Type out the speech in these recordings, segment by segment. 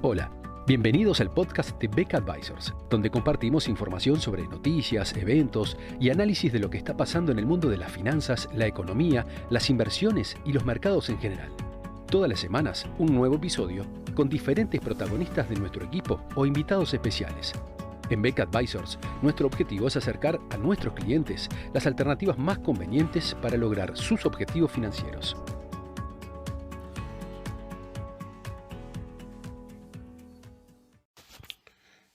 Hola, bienvenidos al podcast de Beck Advisors, donde compartimos información sobre noticias, eventos y análisis de lo que está pasando en el mundo de las finanzas, la economía, las inversiones y los mercados en general. Todas las semanas, un nuevo episodio con diferentes protagonistas de nuestro equipo o invitados especiales. En Beck Advisors, nuestro objetivo es acercar a nuestros clientes las alternativas más convenientes para lograr sus objetivos financieros.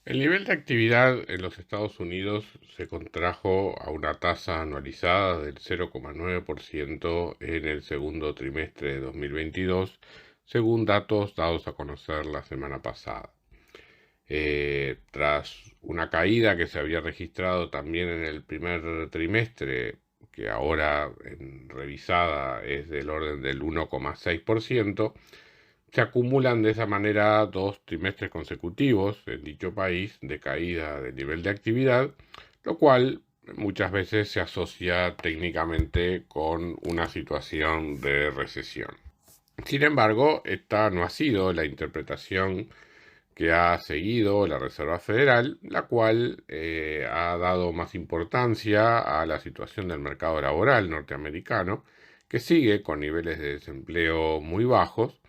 El nivel de actividad en los Estados Unidos se contrajo a una tasa anualizada del 0,9% en el segundo trimestre de 2022, según datos dados a conocer la semana pasada. Tras una caída que se había registrado también en el primer trimestre, que ahora revisada es del orden del 1,6%, se acumulan de esa manera 2 trimestres consecutivos en dicho país de caída del nivel de actividad, lo cual muchas veces se asocia técnicamente con una situación de recesión. Sin embargo, esta no ha sido la interpretación que ha seguido la Reserva Federal, la cual ha dado más importancia a la situación del mercado laboral norteamericano, que sigue con niveles de desempleo muy bajos.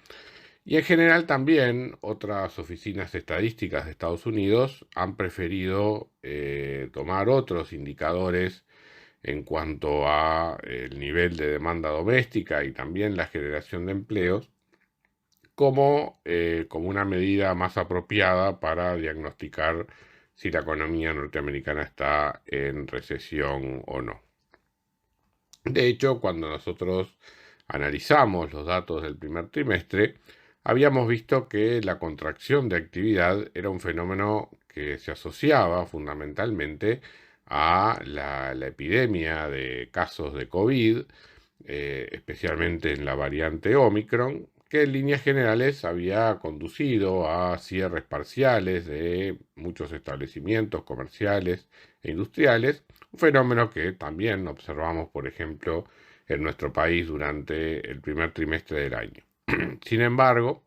Y en general también otras oficinas estadísticas de Estados Unidos han preferido tomar otros indicadores en cuanto a el nivel de demanda doméstica y también la generación de empleos como una medida más apropiada para diagnosticar si la economía norteamericana está en recesión o no. De hecho, cuando nosotros analizamos los datos del primer trimestre, habíamos visto que la contracción de actividad era un fenómeno que se asociaba fundamentalmente a la epidemia de casos de COVID, especialmente en la variante Omicron, que en líneas generales había conducido a cierres parciales de muchos establecimientos comerciales e industriales, un fenómeno que también observamos, por ejemplo, en nuestro país durante el primer trimestre del año. Sin embargo,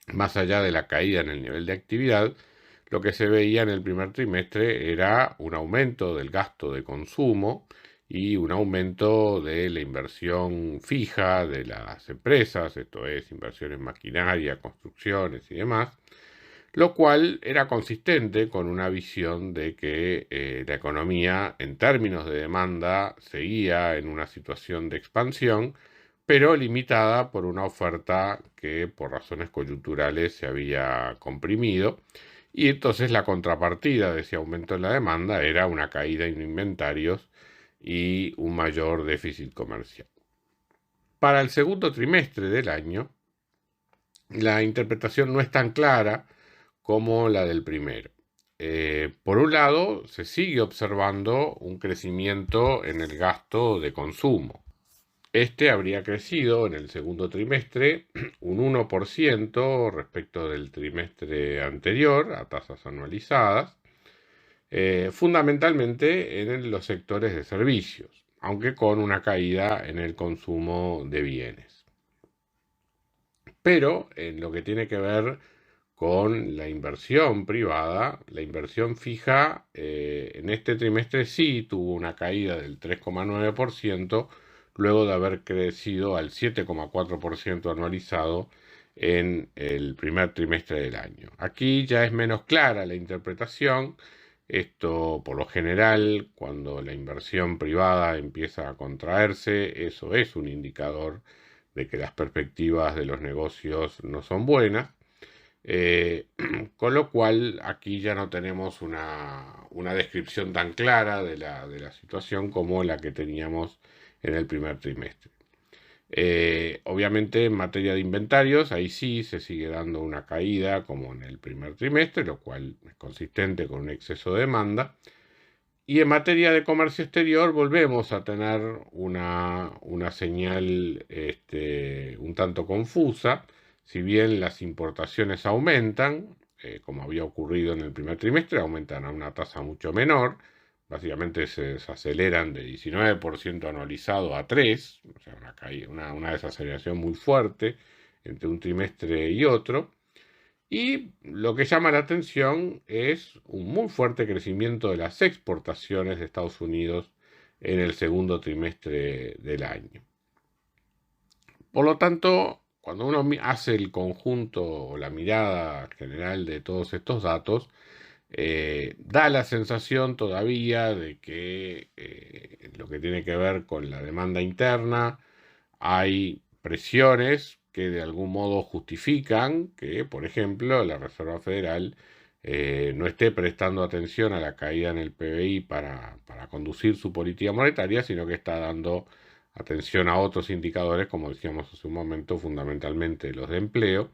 más allá de la caída en el nivel de actividad, lo que se veía en el primer trimestre era un aumento del gasto de consumo y un aumento de la inversión fija de las empresas, esto es, inversión en maquinaria, construcciones y demás, lo cual era consistente con una visión de que la economía, en términos de demanda, seguía en una situación de expansión, pero limitada por una oferta que por razones coyunturales se había comprimido, y entonces la contrapartida de ese aumento en la demanda era una caída en inventarios y un mayor déficit comercial. Para el segundo trimestre del año, la interpretación no es tan clara como la del primero. Por un lado, se sigue observando un crecimiento en el gasto de consumo. Este habría crecido en el segundo trimestre un 1% respecto del trimestre anterior a tasas anualizadas, fundamentalmente en los sectores de servicios, aunque con una caída en el consumo de bienes. Pero en lo que tiene que ver con la inversión privada, la inversión fija en este trimestre sí tuvo una caída del 3,9%, luego de haber crecido al 7,4% anualizado en el primer trimestre del año. Aquí ya es menos clara la interpretación. Esto, por lo general, cuando la inversión privada empieza a contraerse, eso es un indicador de que las perspectivas de los negocios no son buenas. Con lo cual aquí ya no tenemos una descripción tan clara de la situación como la que teníamos en el primer trimestre. Obviamente en materia de inventarios, ahí sí se sigue dando una caída como en el primer trimestre, lo cual es consistente con un exceso de demanda. Y en materia de comercio exterior volvemos a tener una señal un tanto confusa. Si bien las importaciones aumentan, como había ocurrido en el primer trimestre, aumentan a una tasa mucho menor. Básicamente se desaceleran de 19% anualizado a 3%, o sea, una desaceleración muy fuerte entre un trimestre y otro. Y lo que llama la atención es un muy fuerte crecimiento de las exportaciones de Estados Unidos en el segundo trimestre del año. Por lo tanto, cuando uno hace el conjunto o la mirada general de todos estos datos, da la sensación todavía de que lo que tiene que ver con la demanda interna, hay presiones que de algún modo justifican que, por ejemplo, la Reserva Federal no esté prestando atención a la caída en el PBI para conducir su política monetaria, sino que está dando atención a otros indicadores, como decíamos hace un momento, fundamentalmente los de empleo,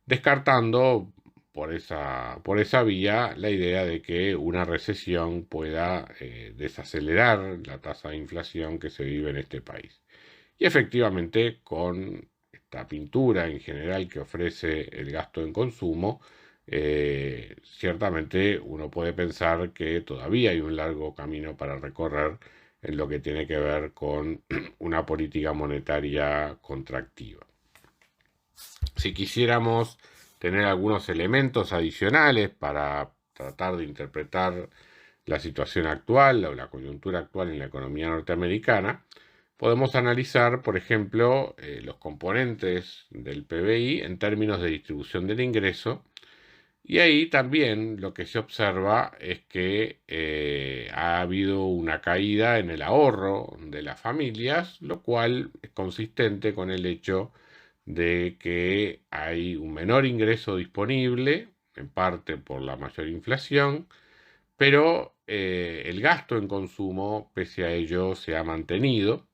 descartando por esa vía la idea de que una recesión pueda desacelerar la tasa de inflación que se vive en este país. Y efectivamente, con esta pintura en general que ofrece el gasto en consumo, ciertamente uno puede pensar que todavía hay un largo camino para recorrer en lo que tiene que ver con una política monetaria contractiva. Si quisiéramos tener algunos elementos adicionales para tratar de interpretar la situación actual o la coyuntura actual en la economía norteamericana, podemos analizar, por ejemplo, los componentes del PBI en términos de distribución del ingreso, y ahí también lo que se observa es que ha habido una caída en el ahorro de las familias, lo cual es consistente con el hecho de que hay un menor ingreso disponible, en parte por la mayor inflación, pero el gasto en consumo, pese a ello, se ha mantenido,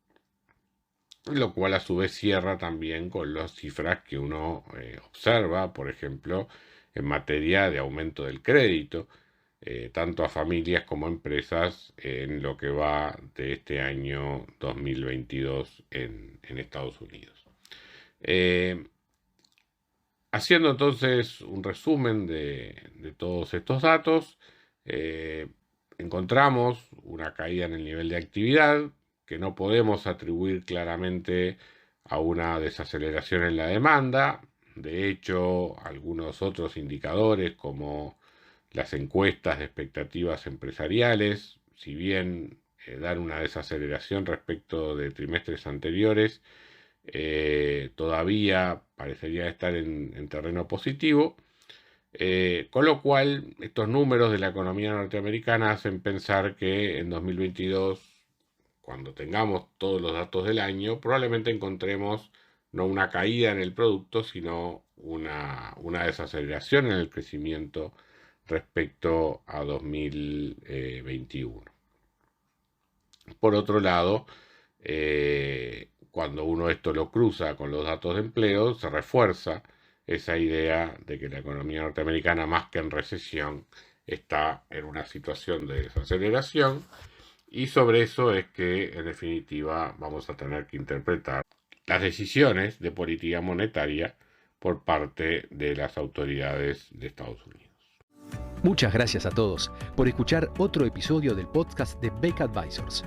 lo cual a su vez cierra también con las cifras que uno observa, por ejemplo, en materia de aumento del crédito, tanto a familias como a empresas en lo que va de este año 2022 en Estados Unidos. Haciendo entonces un resumen de todos estos datos, encontramos una caída en el nivel de actividad que no podemos atribuir claramente a una desaceleración en la demanda. De hecho, algunos otros indicadores como las encuestas de expectativas empresariales, si bien dan una desaceleración respecto de trimestres anteriores, todavía parecería estar en terreno positivo, con lo cual estos números de la economía norteamericana hacen pensar que en 2022, cuando tengamos todos los datos del año, probablemente encontremos no una caída en el producto, sino una desaceleración en el crecimiento respecto a 2021. Por otro lado, cuando uno esto lo cruza con los datos de empleo, se refuerza esa idea de que la economía norteamericana, más que en recesión, está en una situación de desaceleración, y sobre eso es que, en definitiva, vamos a tener que interpretar las decisiones de política monetaria por parte de las autoridades de Estados Unidos. Muchas gracias a todos por escuchar otro episodio del podcast de Beck Advisors.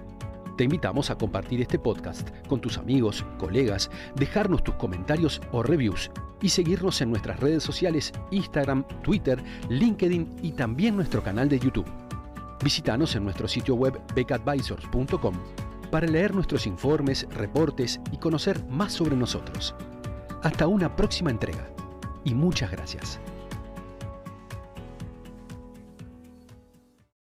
Te invitamos a compartir este podcast con tus amigos, colegas, dejarnos tus comentarios o reviews y seguirnos en nuestras redes sociales Instagram, Twitter, LinkedIn y también nuestro canal de YouTube. Visítanos en nuestro sitio web beckadvisors.com para leer nuestros informes, reportes y conocer más sobre nosotros. Hasta una próxima entrega y muchas gracias.